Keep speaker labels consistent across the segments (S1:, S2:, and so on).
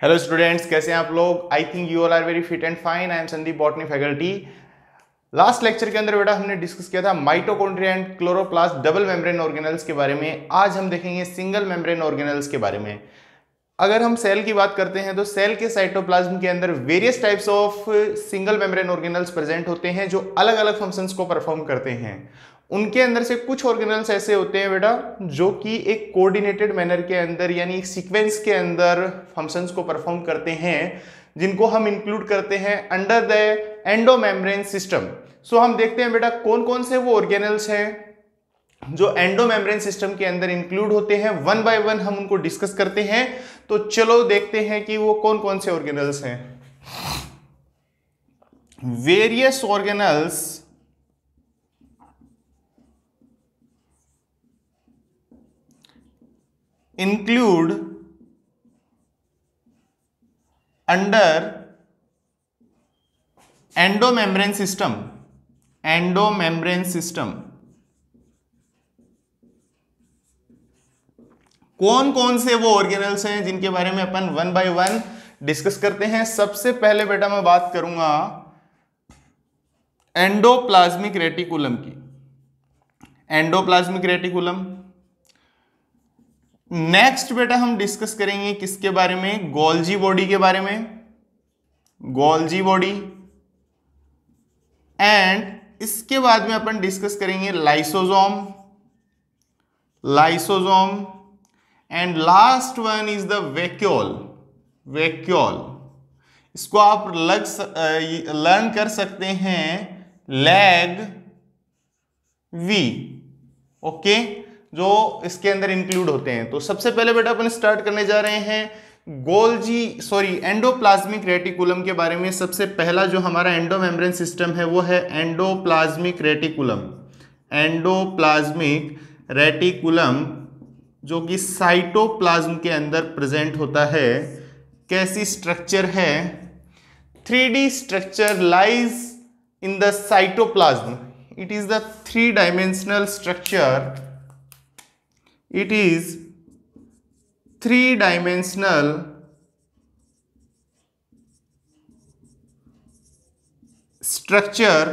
S1: Hello students, कैसे हैं आप लोग। I think you all are very fit and fine. I am Sandeep, botany faculty. Last lecture के अंदर बेटा हमने डिस्कस किया था mitochondria and chloroplast double membrane organelles के बारे में। आज हम देखेंगे सिंगल मेम्ब्रेन ऑर्गेनल्स के बारे में। अगर हम सेल की बात करते हैं तो सेल के साइटोप्लाज्म के अंदर various types of single membrane organelles present होते हैं जो अलग अलग फंक्शंस को परफॉर्म करते हैं। उनके अंदर से कुछ ऑर्गेनल्स ऐसे होते हैं बेटा जो कि एक कोऑर्डिनेटेड मैनर के अंदर यानी एक सीक्वेंस के अंदर फंक्शंस को परफॉर्म करते हैं, जिनको हम इंक्लूड करते हैं अंडर द एंडोमेम्ब्रेन सिस्टम। सो हम देखते हैं बेटा कौन कौन से वो ऑर्गेनल्स हैं जो एंडोमेम्ब्रेन सिस्टम के अंदर इंक्लूड होते हैं। वन बाय वन हम उनको डिस्कस करते हैं। तो चलो देखते हैं कि वो कौन कौन से ऑर्गेनल्स हैं। Various organelles include under endomembrane system. Endomembrane system कौन कौन से वो ऑर्गेनल्स हैं जिनके बारे में अपन वन बाय वन डिस्कस करते हैं। सबसे पहले बेटा मैं बात करूंगा एंडोप्लाज्मिक रेटिकुलम की। Endoplasmic reticulum. नेक्स्ट बेटा हम डिस्कस करेंगे किसके बारे में, गोल्जी बॉडी के बारे में। Golgi body. एंड इसके बाद में अपन डिस्कस करेंगे lysosome. Lysosome. And last one is the vacuole. Vacuole इसको आप लर्न कर सकते हैं लैग वी। ओके, जो इसके अंदर इंक्लूड होते हैं। तो सबसे पहले बेटा अपन स्टार्ट करने जा रहे हैं एंडोप्लाज्मिक रेटिकुलम के बारे में। सबसे पहला जो हमारा एंडोमेम्ब्रेन सिस्टम है वो है एंडोप्लाज्मिक रेटिकुलम। एंडोप्लाज्मिक रेटिकुलम जो कि साइटोप्लाज्म के अंदर प्रेजेंट होता है। कैसी स्ट्रक्चर है? 3D structure lies in the cytoplasm. It is the 3-dimensional structure। It is 3-dimensional structure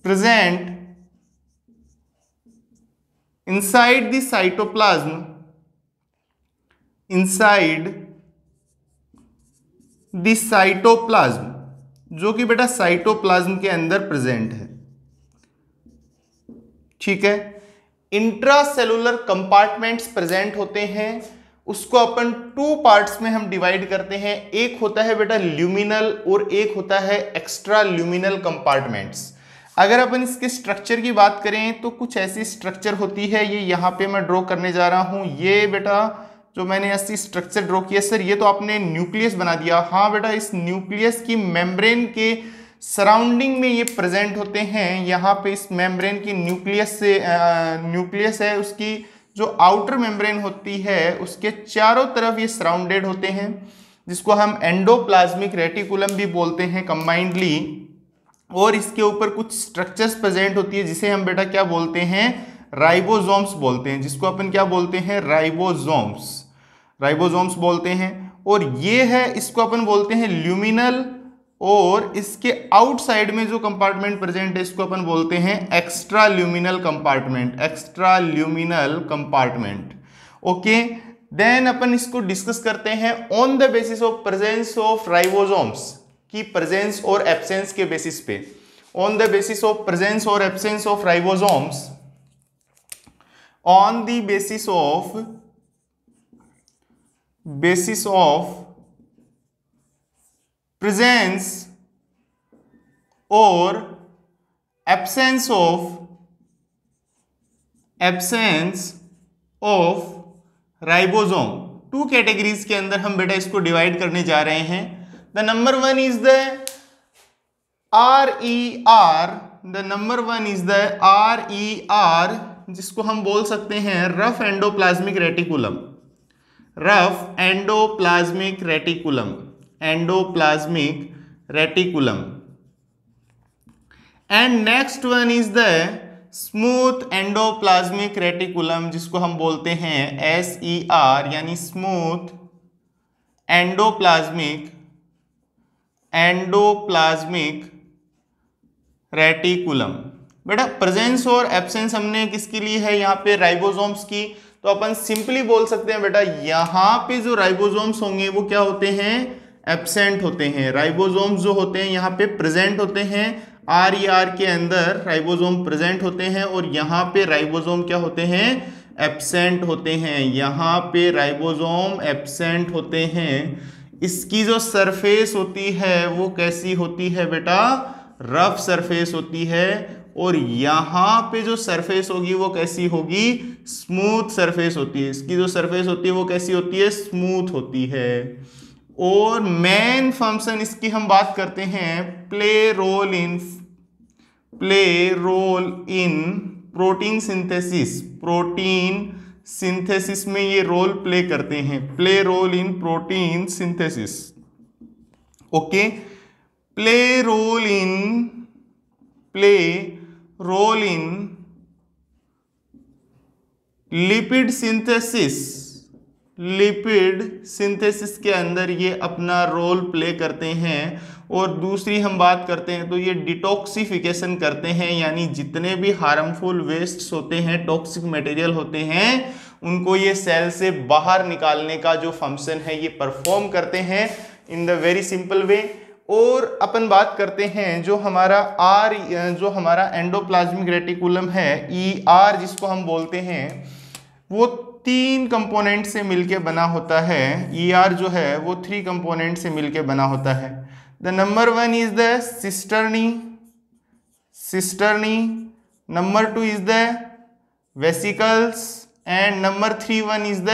S1: present inside the cytoplasm, inside the cytoplasm, जो कि बेटा साइटोप्लाज्म के अंदर प्रेजेंट है। ठीक है। इंट्रासेलुलर कंपार्टमेंट्स प्रेजेंट होते हैं। उसको अपन 2 पार्ट्स में हम डिवाइड करते हैं। एक होता है बेटा ल्यूमिनल और एक होता है एक्स्ट्रा ल्यूमिनल कंपार्टमेंट्स। अगर अपन इसके स्ट्रक्चर की बात करें तो कुछ ऐसी स्ट्रक्चर होती है। ये यहां पे मैं ड्रॉ करने जा रहा हूं। ये बेटा जो मैंने ऐसी स्ट्रक्चर ड्रॉ किया, सर ये तो आपने न्यूक्लियस बना दिया। हाँ बेटा, इस न्यूक्लियस की मेम्ब्रेन के सराउंडिंग में ये प्रेजेंट होते हैं। यहाँ पे इस मेम्ब्रेन की न्यूक्लियस है, उसकी जो आउटर मेम्ब्रेन होती है उसके चारों तरफ ये सराउंडेड होते हैं, जिसको हम एंडोप्लाज्मिक रेटिकुलम भी बोलते हैं कंबाइंडली। और इसके ऊपर कुछ स्ट्रक्चर्स प्रेजेंट होती है जिसे हम बेटा क्या बोलते हैं, राइबोसोम्स बोलते हैं। जिसको अपन क्या बोलते हैं, राइबोसोम्स। राइबोसोम्स बोलते हैं। और ये है, इसको अपन बोलते हैं ल्यूमिनल। और इसके आउटसाइड में जो कंपार्टमेंट प्रेजेंट है इसको अपन बोलते हैं extra luminal compartment. Extra luminal compartment. Okay, then अपन इसको डिस्कस करते हैं on the basis of presence of ribosomes की प्रेजेंस और एब्सेंस के बेसिस पे। On the basis of presence और absence of ribosomes, on the basis of presence और absence of राइबोसोम। 2 कैटेगरीज के अंदर हम बेटा इसको डिवाइड करने जा रहे हैं। The number 1 is the RER। The number 1 is the RER, जिसको हम बोल सकते हैं rough endoplasmic reticulum. Rough endoplasmic reticulum. Endoplasmic reticulum. And next one is the smooth endoplasmic reticulum, जिसको हम बोलते हैं SER, यानी स्मूथ एंडोप्लाज्मिक रेटिकुलम। बेटा प्रेजेंस और एब्सेंस हमने किसकी ली है यहाँ पे, राइबोसोम्स की। तो अपन सिंपली बोल सकते हैं बेटा यहाँ पे जो राइबोसोम्स होंगे वो क्या होते हैं, एब्सेंट होते हैं। राइबोसोम्स जो होते हैं यहाँ पे प्रेजेंट होते हैं, RER के अंदर राइबोसोम प्रेजेंट होते हैं, और यहाँ पे राइबोसोम क्या होते हैं, एब्सेंट होते हैं। यहाँ पे राइबोसोम एब्सेंट होते हैं। इसकी जो सरफेस होती है वो कैसी होती है बेटा, रफ सरफेस होती है, और यहाँ पे जो सरफेस होगी वो कैसी होगी, स्मूथ सरफेस होती है। इसकी जो सरफेस होती है वो कैसी होती है, स्मूथ होती है। और मेन फंक्शन इसकी हम बात करते हैं, play role in protein synthesis में ये रोल प्ले करते हैं, play role in protein synthesis. Okay, play role in lipid synthesis के अंदर ये अपना रोल प्ले करते हैं। और दूसरी हम बात करते हैं तो ये डिटॉक्सिफिकेशन करते हैं, यानी जितने भी हार्मफुल वेस्ट्स होते हैं, टॉक्सिक मटेरियल होते हैं, उनको ये सेल से बाहर निकालने का जो फंक्शन है ये परफॉर्म करते हैं in the very simple way. और अपन बात करते हैं जो हमारा एंडोप्लाज्मिक रेटिकुलम है, ER जिसको हम बोलते हैं, वो 3 कंपोनेंट से मिलके बना होता है। ER जो है वो 3 कंपोनेंट से मिलके बना होता है। The number 1 is the cisternae, number 2 is the vesicles, and number 3 is the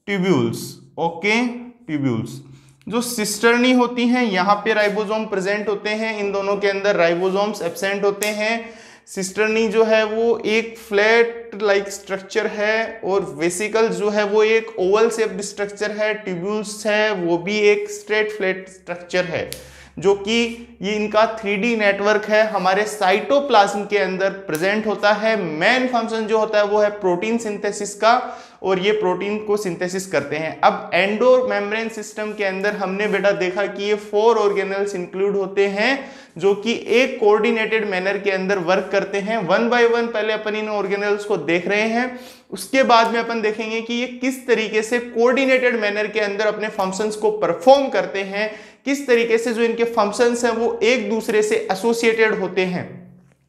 S1: tubules. Okay, tubules. जो सिस्टर्नी होती हैं यहाँ पे राइबोसोम प्रेजेंट होते हैं, इन दोनों के अंदर राइबोसोम्स एब्सेंट होते हैं। सिस्टर्नी जो है वो एक फ्लैट लाइक स्ट्रक्चर है, और वेसिकल्स जो है वो एक ओवल शेप्ड स्ट्रक्चर है, ट्यूब्यूल्स है वो भी एक स्ट्रेट फ्लैट स्ट्रक्चर है, जो कि ये इनका 3D नेटवर्क है, हमारे साइटोप्लाज्म के अंदर प्रेजेंट होता है। मेन फंक्शन जो होता है वो है प्रोटीन सिंथेसिस का, और ये प्रोटीन को सिंथेसिस करते हैं। अब एंडो मेम्ब्रेन सिस्टम के अंदर हमने बेटा देखा कि ये 4 ऑर्गेनल्स इंक्लूड होते हैं, जो कि एक कोऑर्डिनेटेड मैनर के अंदर वर्क करते हैं। 1 बाय 1 पहले अपन इन ऑर्गेनल्स को देख रहे हैं, उसके बाद में अपन देखेंगे कि ये किस तरीके से कोऑर्डिनेटेड मैनर के अंदर अपने फंक्शंस को परफॉर्म करते हैं, किस तरीके से जो इनके फंक्शंस हैं वो एक दूसरे से एसोसिएटेड होते हैं।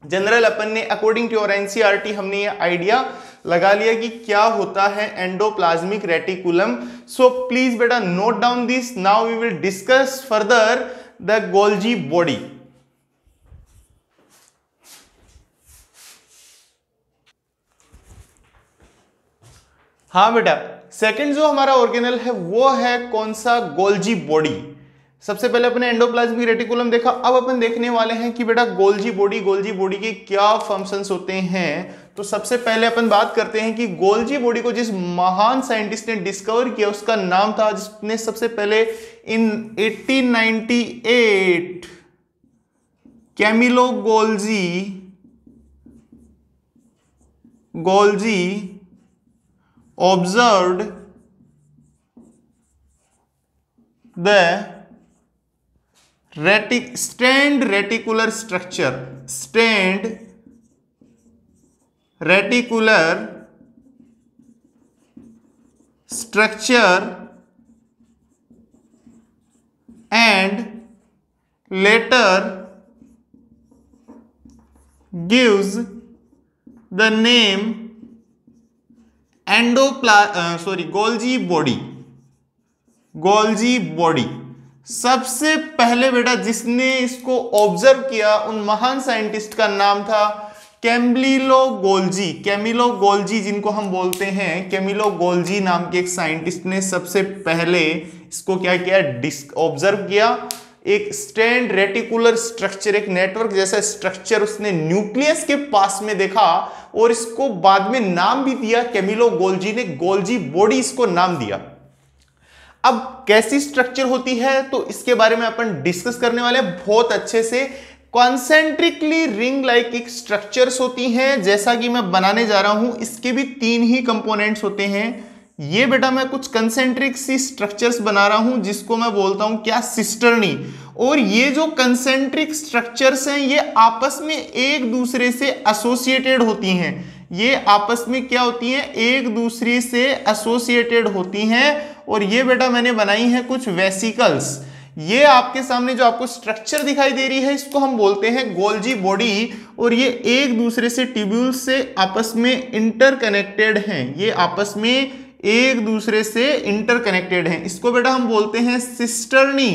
S1: जनरल अपन ने अकॉर्डिंग टू योर एनसीईआरटी हमने ये आइडिया लगा लिया कि क्या होता है एंडोप्लाज्मिक रेटिकुलम। सो प्लीज बेटा note down this. Now we will discuss further the Golgi body. हाँ बेटा, सेकंड जो हमारा ऑर्गेनल है वो है कौन सा, गोल्जी बॉडी। सबसे पहले अपने एंडोप्लाज्मिक रेटिकुलम देखा, अब अपन देखने वाले हैं कि बेटा गोल्जी बॉडी के क्या फंक्शंस होते हैं। तो सबसे पहले अपन बात करते हैं कि गोल्जी बॉडी को जिस महान साइंटिस्ट ने डिस्कवर किया उसका नाम था, जिसने सबसे पहले in 1898 Camillo Golgi observed the stand reticular structure and later gives the name Golgi body. सबसे पहले बेटा जिसने इसको ऑब्जर्व किया उन महान साइंटिस्ट का नाम था कैमिलो गोल्जी, जिनको हम बोलते हैं कैमिलो गोल्जी नाम के एक साइंटिस्ट ने सबसे पहले इसको क्या किया, ऑब्जर्व किया। एक स्टैंड रेटिकुलर स्ट्रक्चर, एक नेटवर्क जैसा स्ट्रक्चर उसने न्यूक्लियस के पास में देखा, और इसको बाद में नाम भी दिया कैमिलो गोल्जी ने, गोल्जी बॉडी इसको नाम दिया। अब कैसी स्ट्रक्चर होती है तो इसके बारे में अपन डिस्कस करने वाले हैं बहुत अच्छे से। कॉन्सेंट्रिकली रिंग लाइक एक स्ट्रक्चर्स होती हैं, जैसा कि मैं बनाने जा रहा हूं। इसके भी 3 ही कंपोनेंट्स होते हैं। ये बेटा मैं कुछ कंसेंट्रिक सी स्ट्रक्चर्स बना रहा हूं, जिसको मैं बोलता हूं क्या, सिस्टर्नी। और ये जो कंसेंट्रिक स्ट्रक्चर्स हैं ये आपस में एक दूसरे से एसोसिएटेड होती हैं। ये आपस में क्या होती हैं, एक दूसरे से एसोसिएटेड होती हैं। और ये बेटा मैंने बनाई है कुछ वेसिकल्स। ये आपके सामने जो आपको स्ट्रक्चर दिखाई दे रही है इसको हम बोलते हैं गोल्जी बॉडी। और ये एक दूसरे से ट्यूब्यूल से आपस में इंटरकनेक्टेड हैं। ये आपस में एक दूसरे से इंटरकनेक्टेड हैं। इसको बेटा हम बोलते हैं सिस्टर्नी।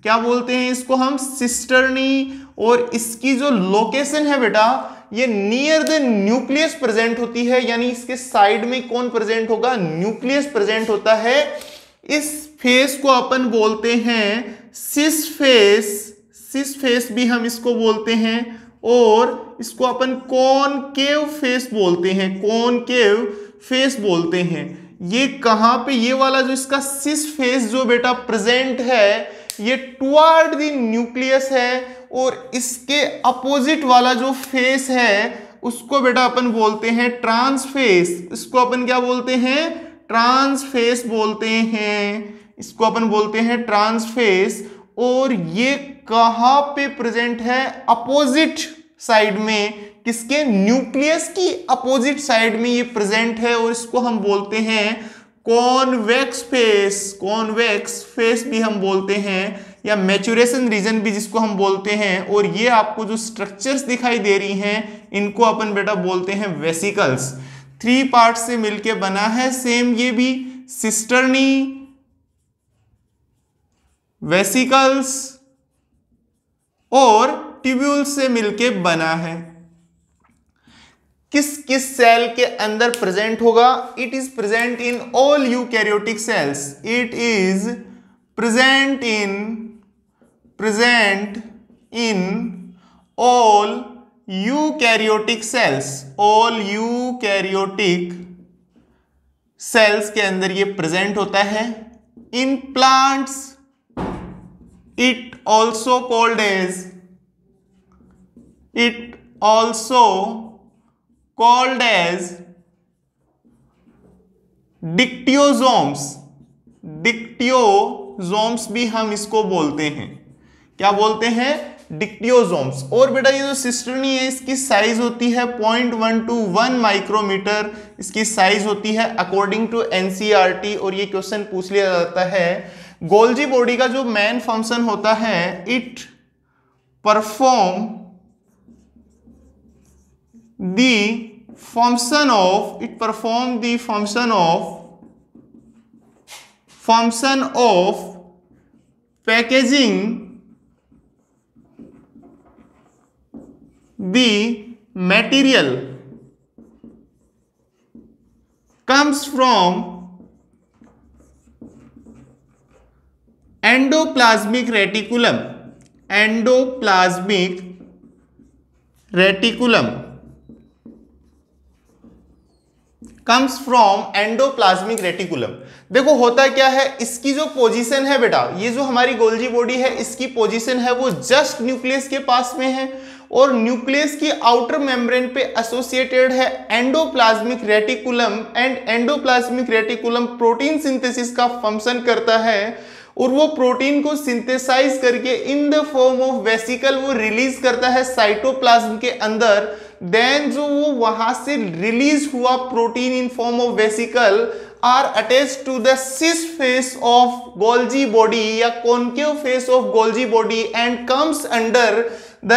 S1: क्या बोलते हैं इसको हम, सिस्टर्नी। और इसकी जो लोकेशन है बेटा ये नियर द न्यूक्लियस प्रेजेंट होती है, यानी इसके साइड में कौन प्रेजेंट होगा, न्यूक्लियस प्रेजेंट होता है। इस फेस को अपन बोलते हैं सिस फेस। सिस फेस भी हम इसको बोलते हैं। और इसको अपन कॉनकेव फेस बोलते हैं, कॉनकेव फेस बोलते हैं। ये कहां पे, ये वाला जो इसका सिस फेस जो बेटा प्रेजेंट है ये टुवर्ड द न्यूक्लियस है। और इसके अपोजिट वाला जो फेस है उसको बेटा अपन बोलते हैं ट्रांसफेस। इसको अपन क्या बोलते हैं, ट्रांसफेस बोलते हैं। इसको अपन बोलते हैं ट्रांसफेस। और ये कहां पे प्रेजेंट है, अपोजिट साइड में, किसके, न्यूक्लियस की अपोजिट साइड में ये प्रेजेंट है। और इसको हम बोलते हैं कॉन्वेक्स फेस। कॉन्वेक्स फेस भी हम बोलते हैं, या मैच्योरेशन रीजन भी जिसको हम बोलते हैं। और ये आपको जो स्ट्रक्चर्स दिखाई दे रही हैं इनको अपन बेटा बोलते हैं वेसिकल्स। 3 पार्ट से मिलके बना है। सेम ये भी सिस्टर्नी, वेसिकल्स और ट्यूब्यूल से मिलके बना है। किस किस सेल के अंदर प्रेजेंट होगा, it is present in all eukaryotic cells. It is present in all eukaryotic sales. All eukaryotic sales के अंदर ये प्रेजेंट होता है। In plants it also called as डिक्टियोसोम्स। डिक्टियोसोम्स भी हम इसको बोलते हैं, क्या बोलते हैं, डिक्टियोसोम्स। और बेटा ये जो सिस्टर्नी है इसकी साइज होती है 0.1 to 1 माइक्रोमीटर इसकी साइज होती है अकॉर्डिंग टू एनसीईआरटी। और ये क्वेश्चन पूछ लिया जाता है। गोल्जी बॉडी का जो मेन फंक्शन होता है, it perform the function of packaging the material comes from endoplasmic reticulum. Endoplasmic reticulum comes from endoplasmic reticulum। देखो होता क्या है, इसकी जो पोजीशन है बेटा, ये जो हमारी गोल्जी बॉडी है इसकी पोजीशन है वो जस्ट न्यूक्लियस के पास में है। और न्यूक्लियस की आउटर मेम्ब्रेन पे एसोसिएटेड है endoplasmic reticulum. And endoplasmic reticulum protein synthesis का फंक्शन करता है। और वो प्रोटीन को सिंथेसाइज करके in the form of vesicle वो रिलीज करता है साइटोप्लाज्म के अंदर। देन जो वो वहां से रिलीज हुआ protein in form of vesicle are attached to the cis face of Golgi body या concave face of Golgi body and comes under the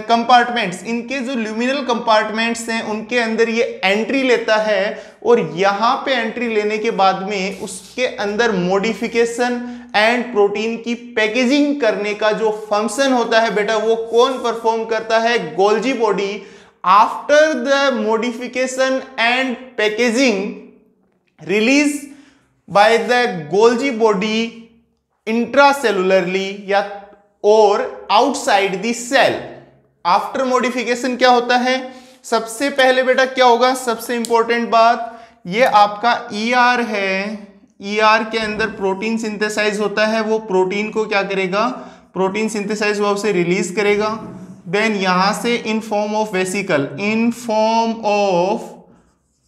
S1: compartments. इनके जो ल्यूमिनल कंपार्टमेंट्स हैं उनके अंदर ये एंट्री लेता है। और यहां पे एंट्री लेने के बाद में उसके अंदर मॉडिफिकेशन एंड प्रोटीन की पैकेजिंग करने का जो फंक्शन होता है बेटा वो कौन परफॉर्म करता है, Golgi body. After the modification and packaging release by the Golgi body intracellularly या और outside the cell. After modification क्या होता है, सबसे पहले बेटा क्या होगा, सबसे इंपॉर्टेंट बात, ये आपका ईआर है। ईआर के अंदर प्रोटीन सिंथेसाइज होता है। वो प्रोटीन को क्या करेगा, प्रोटीन सिंथेसाइज हुआ उसे रिलीज करेगा। देन यहां से इन form of vesicle, in form of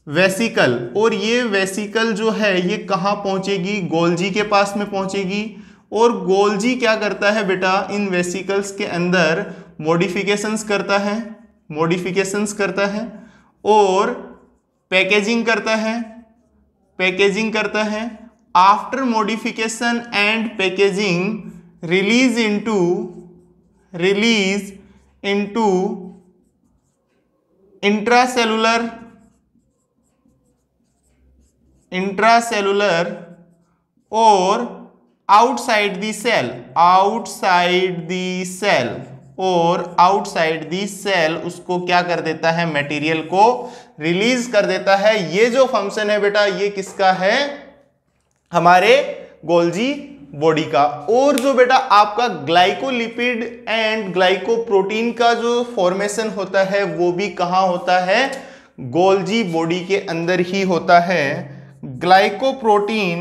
S1: vesicle, और ये वेसिकल जो है ये कहां पहुंचेगी, गोल्जी के पास में पहुंचेगी। और गोल्जी क्या करता है बेटा, इन वेसिकल्स के अंदर मॉडिफिकेशंस करता है, मॉडिफिकेशंस करता है और पैकेजिंग करता है, पैकेजिंग करता है। After modification and packaging release into intracellular और outside the cell, outside the cell, और आउटसाइड द सेल उसको क्या कर देता है, मटेरियल को रिलीज कर देता है। ये जो फंक्शन है बेटा ये किसका है, हमारे गोल्जी बॉडी का। और जो बेटा आपका ग्लाइकोलिपिड एंड ग्लाइकोप्रोटीन का जो फॉर्मेशन होता है वो भी कहां होता है, गोल्जी बॉडी के अंदर ही होता है। Glycoprotein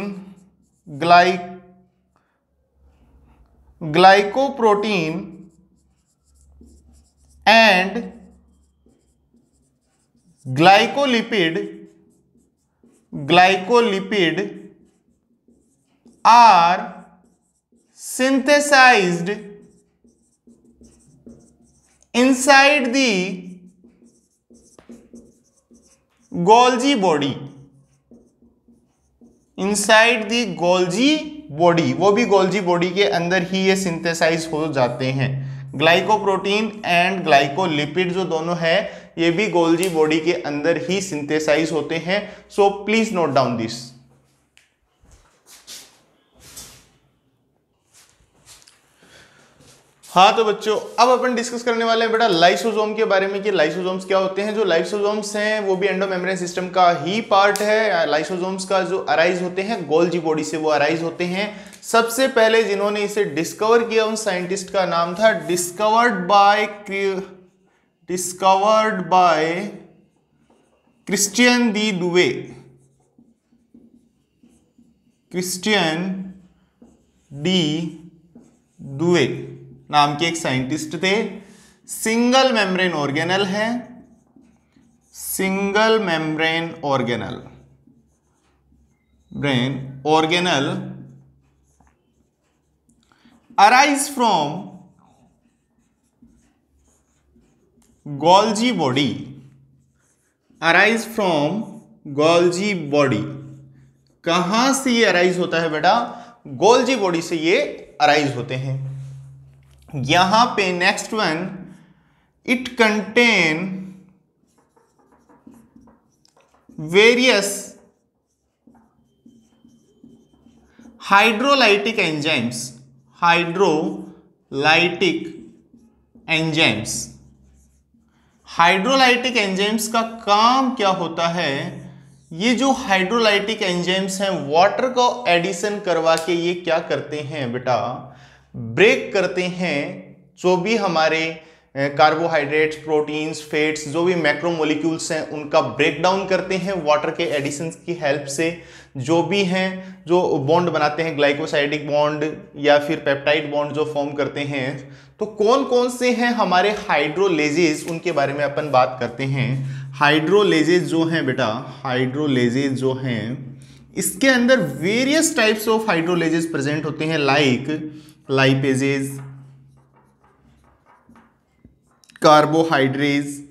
S1: and glycolipid are synthesized inside the Golgi body, inside the Golgi body, वो भी गोल्जी बॉडी के अंदर ही ये सिंथेसाइज हो जाते हैं। ग्लाइकोप्रोटीन एंड ग्लाइकोलिपिड जो दोनों है ये भी गोल्जी बॉडी के अंदर ही सिंथेसाइज होते हैं। सो प्लीज नोट डाउन दिस। हाँ तो बच्चों अब अपन डिस्कस करने वाले हैं बेटा लाइसोसोम के बारे में कि लाइसोसोम्स क्या होते हैं। जो लाइसोसोम्स हैं वो भी एंडोमेम्ब्रेन सिस्टम का ही पार्ट है। लाइसोसोम्स का जो अराइज होते हैं गोल्जी बॉडी से वो अराइज होते हैं। सबसे पहले जिन्होंने इसे डिस्कवर किया उन साइंटिस्ट का नाम था discovered by Christian de Duve, Christian de Duve नाम के एक साइंटिस्ट थे। सिंगल मेम्ब्रेन ऑर्गेनल है, single membrane organelle arise from Golgi body, arise from Golgi body. कहां से ये अराइज होता है बेटा, गोल्जी बॉडी से ये अराइज होते हैं। यहां पे next one, it contain various hydrolytic enzymes, hydrolytic enzymes का काम क्या होता है, ये जो हाइड्रोलाइटिक एंजाइम्स हैं वाटर को एडिशन करवा के ये क्या करते हैं बेटा, ब्रेक करते हैं जो भी हमारे कार्बोहाइड्रेट्स, प्रोटीन्स, फैट्स, जो भी मैक्रोमोलिक्यूल्स हैं उनका ब्रेक डाउन करते हैं वाटर के एडिशन की हेल्प से। जो भी हैं जो बॉन्ड बनाते हैं, ग्लाइकोसाइडिक बॉन्ड या फिर पेप्टाइड बॉन्ड जो फॉर्म करते हैं, तो कौन कौन से हैं हमारे हाइड्रोलेजेस, उनके बारे में अपन बात करते हैं। हाइड्रोलेजेस जो हैं बेटा, हाइड्रोलेजेस जो हैं इसके अंदर various types of hydrolases present होते हैं, like lipases, carbohydrase,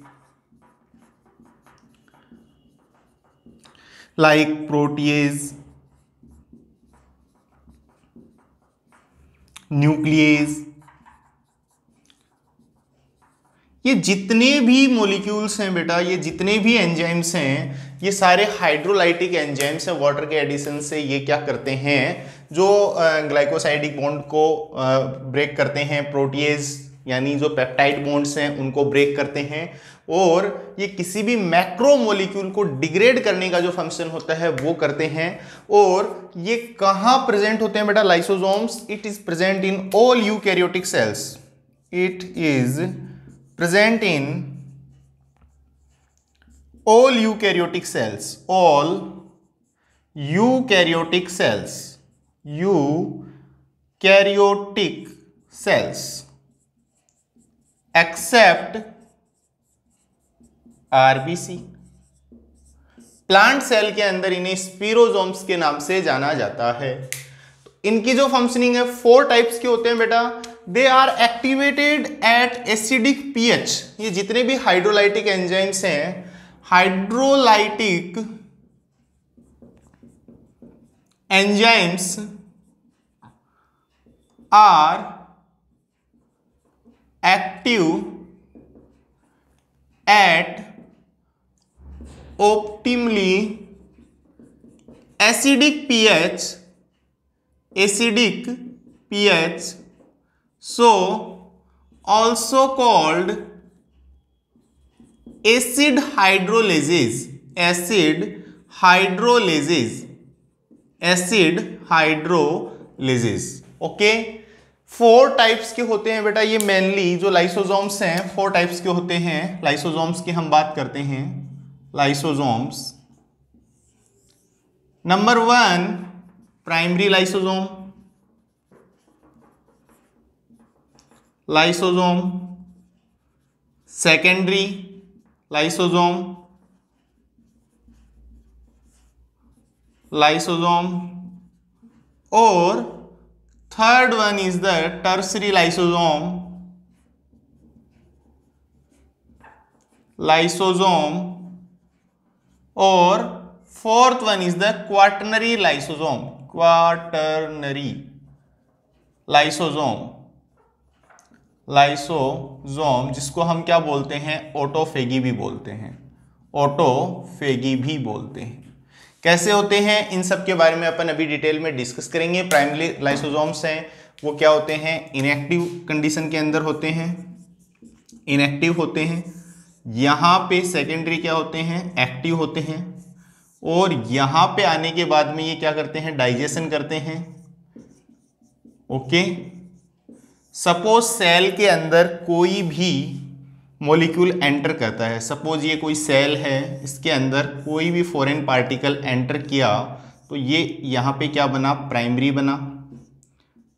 S1: like protease, nuclease. ये जितने भी मॉलिक्यूल्स हैं बेटा, ये जितने भी एंजाइम्स हैं, ये सारे हाइड्रोलाइटिक एंजाइम्स हैं। वाटर के एडिशन से ये क्या करते हैं, जो ग्लाइकोसाइडिक बॉन्ड को ब्रेक करते हैं, प्रोटीएज यानी जो पेप्टाइड बॉन्ड्स हैं उनको ब्रेक करते हैं, और ये किसी भी मैक्रो मॉलिक्यूल को डिग्रेड करने का जो फंक्शन होता है वो करते हैं। और ये कहाँ प्रेजेंट होते हैं बेटा lysosomes, it is present in all eukaryotic cells, it is present in all eukaryotic cells, all eukaryotic cells, eukaryotic cells, except RBC. Plant cell के अंदर इन्हें स्पीरोजोम्स के नाम से जाना जाता है। तो इनकी जो फंक्शनिंग है 4 टाइप्स के होते हैं बेटा। They are activated at acidic pH. ये जितने भी हाइड्रोलाइटिक एंजाइम्स हैं, hydrolytic enzymes are active at optimally acidic pH, so also called acid hydrolases, okay. 4 types के होते हैं बेटा ये, मेनली जो लाइसोसोम्स हैं 4 टाइप्स के होते हैं। लाइसोसोम्स की हम बात करते हैं। Lysosomes, number 1 primary lysosome, secondary lysosome और third one is the tertiary lysosome और fourth one is the quaternary lysosome, जिसको हम क्या बोलते हैं, ऑटोफेगी भी बोलते हैं। कैसे होते हैं इन सब के बारे में अपन अभी डिटेल में डिस्कस करेंगे। प्राइमरी लाइसोसोम्स हैं वो क्या होते हैं, इनएक्टिव कंडीशन के अंदर होते हैं, इनएक्टिव होते हैं। यहाँ पे सेकेंडरी क्या होते हैं, एक्टिव होते हैं। और यहाँ पे आने के बाद में ये क्या करते हैं, डाइजेशन करते हैं। ओके, सपोज सेल के अंदर कोई भी मॉलिक्यूल एंटर करता है, सपोज ये कोई सेल है, इसके अंदर कोई भी फॉरेन पार्टिकल एंटर किया तो ये यहाँ पे क्या बना, प्राइमरी बना।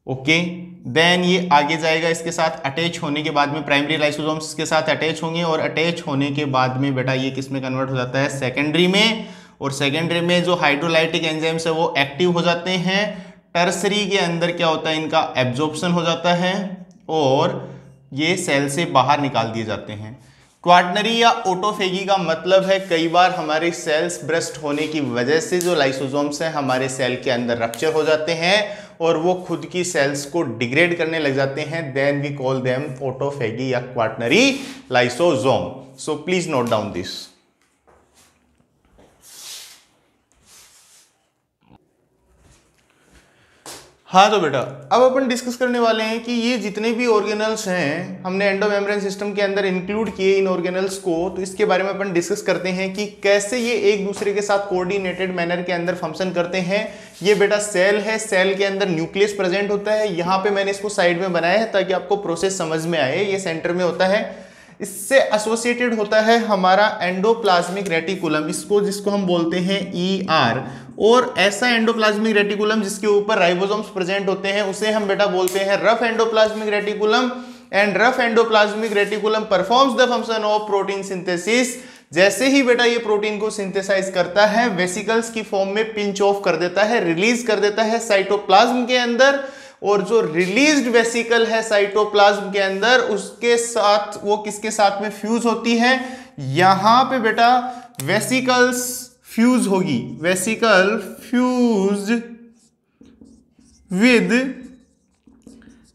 S1: ओके, देन ये आगे जाएगा, इसके साथ अटैच होने के बाद में प्राइमरी लाइसोसोम्स के साथ अटैच होंगे और अटैच होने के बाद में बेटा ये किस में कन्वर्ट हो जाता है, सेकेंडरी में। और सेकेंडरी में जो हाइड्रोलाइटिक एंजाइम्स है वो एक्टिव हो जाते हैं। टर्सरी के अंदर क्या होता है, इनका एब्जॉर्प्शन हो जाता है और ये सेल से बाहर निकाल दिए जाते हैं। क्वाटर्नरी या ऑटोफेगी का मतलब है कई बार हमारे सेल्स ब्रस्ट होने की वजह से जो लाइसोसोम्स हैं हमारे सेल के अंदर रप्चर हो जाते हैं और वो खुद की सेल्स को डिग्रेड करने लग जाते हैं। Then we call them autophagy या quaternary lysosome. So please note down this. हाँ तो बेटा अब अपन डिस्कस करने वाले हैं कि ये जितने भी ऑर्गेनल्स हैं हमने एंडोमेम्ब्रेन सिस्टम के अंदर इंक्लूड किए इन ऑर्गेनल्स को, तो इसके बारे में अपन डिस्कस करते हैं कि कैसे ये एक दूसरे के साथ कोऑर्डिनेटेड मैनर के अंदर फंक्शन करते हैं। ये बेटा सेल है, सेल के अंदर न्यूक्लियस प्रेजेंट होता है। यहाँ पे मैंने इसको साइड में बनाया है ताकि आपको प्रोसेस समझ में आए। ये सेंटर में होता है, इससे एसोसिएटेड होता है हमारा एंडोप्लाज्मिक रेटिकुलम, जिसको हम बोलते हैं ER। और ऐसा एंडोप्लाज्मिक रेटिकुलम जिसके ऊपर राइबोसोम्स प्रेजेंट होते हैं उसे हम बेटा बोलते हैं rough endoplasmic reticulum. And rough endoplasmic reticulum performs the function of protein synthesis. जैसे ही बेटा ये प्रोटीन को सिंथेसाइज करता है, वेसिकल्स की फॉर्म में पिंच ऑफ कर देता है, रिलीज कर देता है साइटोप्लाज्म के अंदर। और जो रिलीज्ड वेसिकल है साइटोप्लाज्म के अंदर, उसके साथ वो किसके साथ में फ्यूज होती है, यहां पे बेटा वेसिकल्स फ्यूज होगी, vesicle fuse with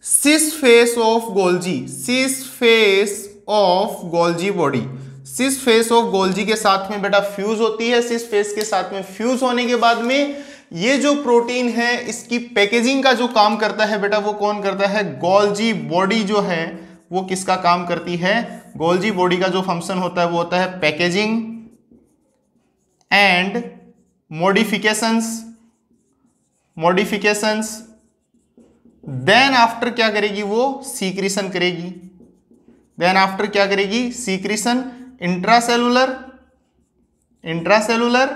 S1: sis face of Golgi, sis face of Golgi body. Sis face of Golgi के साथ में बेटा फ्यूज होती है। सिस फेस के साथ में फ्यूज होने के बाद में ये जो प्रोटीन है इसकी पैकेजिंग का जो काम करता है बेटा वो कौन करता है, गोल्जी बॉडी जो है वो किसका काम करती है, गोल्जी बॉडी का जो फंक्शन होता है वो होता है packaging and modifications. Then after क्या करेगी, वो सीक्रेशन करेगी। देन आफ्टर क्या करेगी, सीक्रेशन इंट्रासेलुलर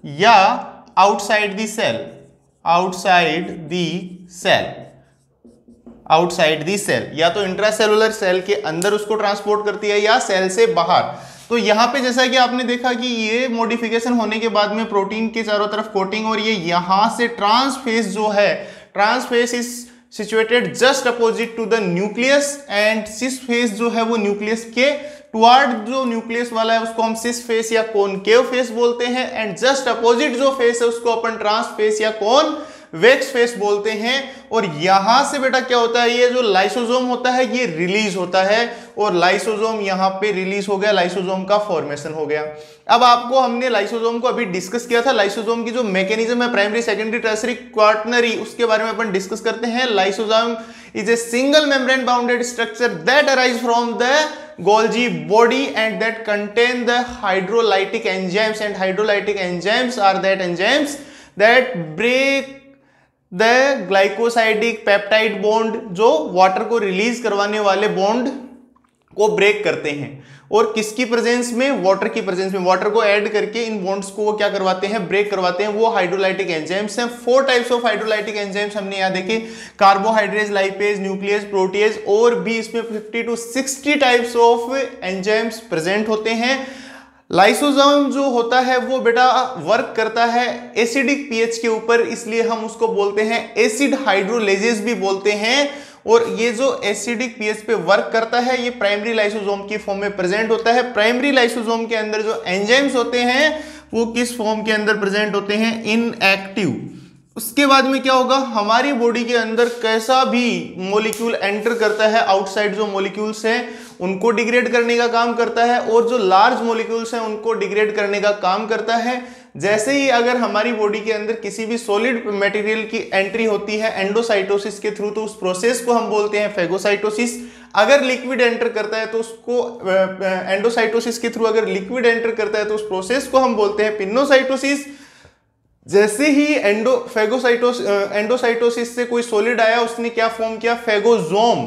S1: या outside the cell, outside the cell, या तो इंट्रासेलुलर सेल के अंदर उसको ट्रांसपोर्ट करती है या सेल से बाहर। तो यहाँ पे जैसा कि आपने देखा कि ये मॉडिफिकेशन होने के बाद में प्रोटीन के चारों तरफ कोटिंग, और ये यहाँ से ट्रांसफेस जो है, trans face is situated just opposite to the nucleus, and cis face जो है वो न्यूक्लियस के टुवर्ड, जो न्यूक्लियस वाला है उसको हम सिस फेस या कॉनकेव फेस बोलते हैं, एंड जस्ट अपोजिट जो फेस है उसको अपन ट्रांसफेस या कॉनवेक्स फेस बोलते हैं। और यहां से बेटा क्या होता है, ये जो लाइसोसोम होता है ये रिलीज होता है, और लाइसोसोम यहां पे रिलीज हो गया, लाइसोसोम का फॉर्मेशन हो गया। अब आपको हमने लाइसोसोम को अभी डिस्कस किया था, लाइसोसोम की जो मैकेनिज्म है प्राइमरी सेकेंडरी टर्सरी क्वाटर्नरी, उसके बारे में अपन डिस्कस करते हैं। Lysosome is a single membrane bounded structure that arise from the Golgi body and that contain the hydrolytic enzymes, and hydrolytic enzymes are that enzymes that break the glycosidic peptide bond, जो water को release करवाने वाले bond को break करते हैं। और किसकी presence में, वाटर की प्रेजेंस में, वाटर को ऐड करके इन बॉन्ड्स को वो क्या करवाते हैं, ब्रेक करवाते हैं। वो हाइड्रोलाइटिक एंजाइम्स हैं। 4 टाइप्स ऑफ हाइड्रोलाइटिक एंजाइम्स हमने यहाँ देखे, कार्बोहाइड्रेज, लाइपेज, न्यूक्लियस, प्रोटीएज, और भी इसमें 50 to 60 types of enzymes present होते हैं। लाइसोसोम जो होता है वो बेटा वर्क करता है एसिडिक पीएच के ऊपर, इसलिए हम उसको बोलते हैं एसिड हाइड्रोलेजेस भी बोलते हैं। और ये जो एसिडिक पीएच पे वर्क करता है ये प्राइमरी लाइसोसोम की फॉर्म में प्रेजेंट होता है। प्राइमरी लाइसोसोम के अंदर जो एंजाइम्स होते हैं वो किस फॉर्म के अंदर प्रेजेंट होते हैं, इनएक्टिव। उसके बाद में क्या होगा, हमारी बॉडी के अंदर कैसा भी मॉलिक्यूल एंटर करता है, आउटसाइड जो मॉलिक्यूल्स हैं उनको डिग्रेड करने का काम करता है, और जो लार्ज मॉलिक्यूल्स हैं उनको डिग्रेड करने का काम करता है। जैसे ही अगर हमारी बॉडी के अंदर किसी भी सॉलिड मटेरियल की एंट्री होती है एंडोसाइटोसिस के थ्रू, तो उस प्रोसेस को हम बोलते हैं फेगोसाइटोसिस। अगर लिक्विड एंटर करता है तो उसको एंडोसाइटोसिस के थ्रू अगर लिक्विड एंटर करता है तो उस प्रोसेस को हम बोलते हैं पिनोसाइटोसिस। जैसे ही एंडोसाइटोसिस से कोई सॉलिड आया, उसने क्या फॉर्म किया, फेगोजोम।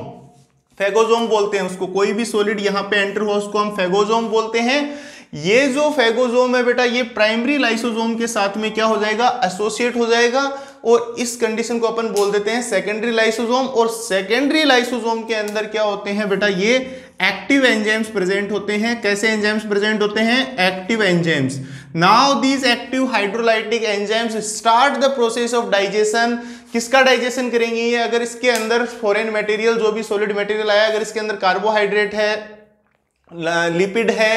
S1: फेगोजोम बोलते हैं उसको, कोई भी सॉलिड यहां पे एंटर हुआ उसको हम फेगोजोम बोलते हैं। ये जो फेगोजोम है बेटा ये प्राइमरी लाइसोसोम के साथ में क्या हो जाएगा, एसोसिएट हो जाएगा, और इस कंडीशन को अपन बोल देते हैं सेकेंडरी लाइसोसोम। और सेकेंडरी लाइसोसोम के अंदर क्या होते हैं बेटा, ये एक्टिव एंजाइम्स प्रेजेंट होते हैं। कैसे एंजाइम्स प्रेजेंट होते हैं, active enzymes. Now these active hydrolytic enzymes start the process of digestion. किसका डाइजेशन करेंगे ये, अगर इसके अंदर फॉरेन मटेरियल, जो भी सॉलिड मटेरियल आया, अगर इसके अंदर कार्बोहाइड्रेट है, लिपिड है,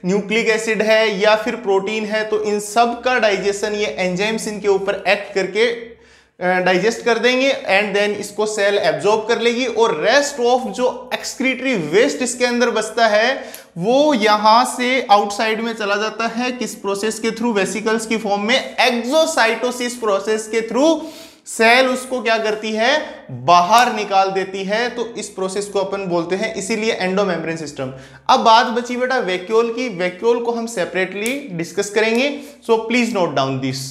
S1: न्यूक्लिक एसिड है, या फिर प्रोटीन है, तो इन सब का डाइजेशन ये एंजाइम्स इनके ऊपर एक्ट करके डाइजेस्ट कर देंगे, एंड देन इसको सेल एब्जॉर्ब कर लेगी। और रेस्ट ऑफ जो एक्सक्रीटरी वेस्ट इसके अंदर बचता है वो यहां से आउटसाइड में चला जाता है, किस प्रोसेस के थ्रू, वेसिकल्स की फॉर्म में, एक्सोसाइटोसिस प्रोसेस के थ्रू सेल उसको क्या करती है, बाहर निकाल देती है। तो इस प्रोसेस को अपन बोलते हैं इसीलिए एंडोमेम्ब्रेन सिस्टम। अब बात बची बेटा वैक्यूल की। वैक्यूल को हम सेपरेटली डिस्कस करेंगे, सो प्लीज नोट डाउन दिस।